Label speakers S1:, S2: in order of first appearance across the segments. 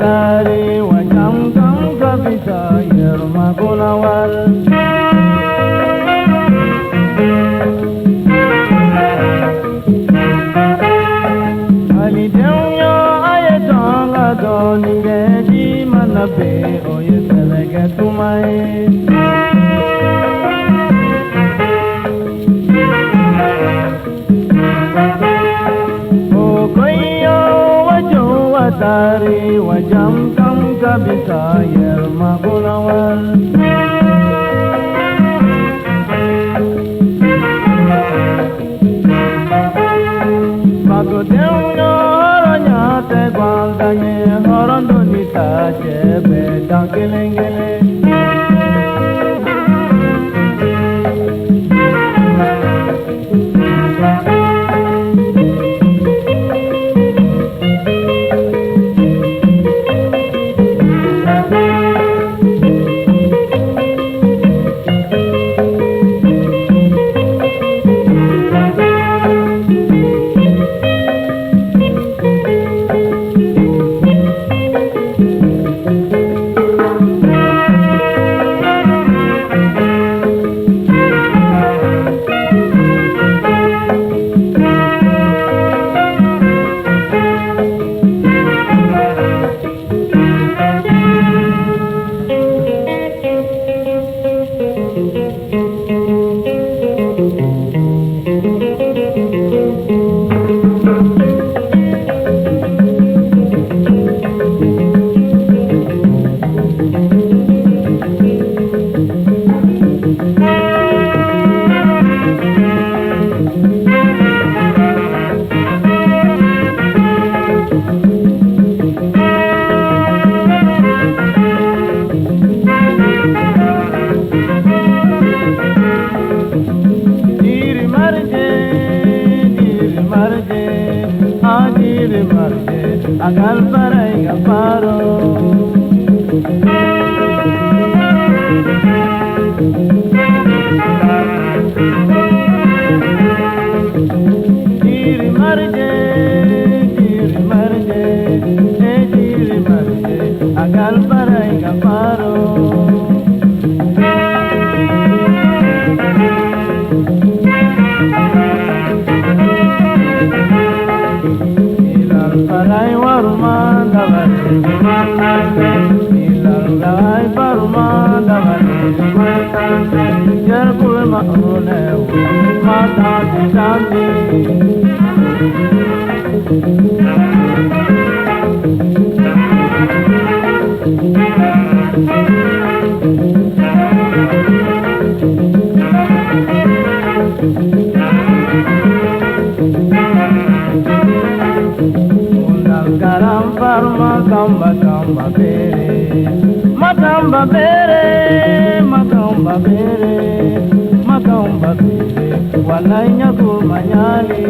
S1: watari wajam kam kabisa yerma gunawal ali dewyo ayetanga doni geji manabe oye selege tumai watari wajam kam kabisa yerma gunawal magodeuno horonya te gwaldanye horondo nita chebe dankelengele agal parai gaparo diri marje agal parai gaparo Parai warumanda vare manande ilarugai parumanda vare manande jarkul maune mata dicandi Makamba bere walainya kumanyali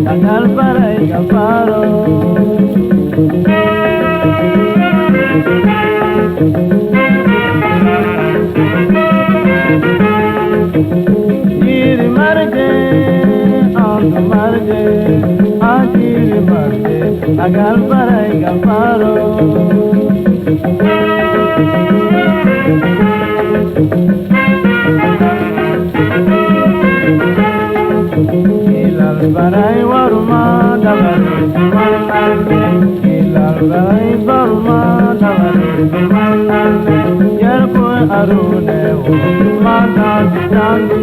S1: Agal para y gafaro. Giri marge, andu marge, agiri marge, agal para y gafaro. Ilal barai warma dabari manande, ilal barai warma dabari manande, yerko arune mana bitandi.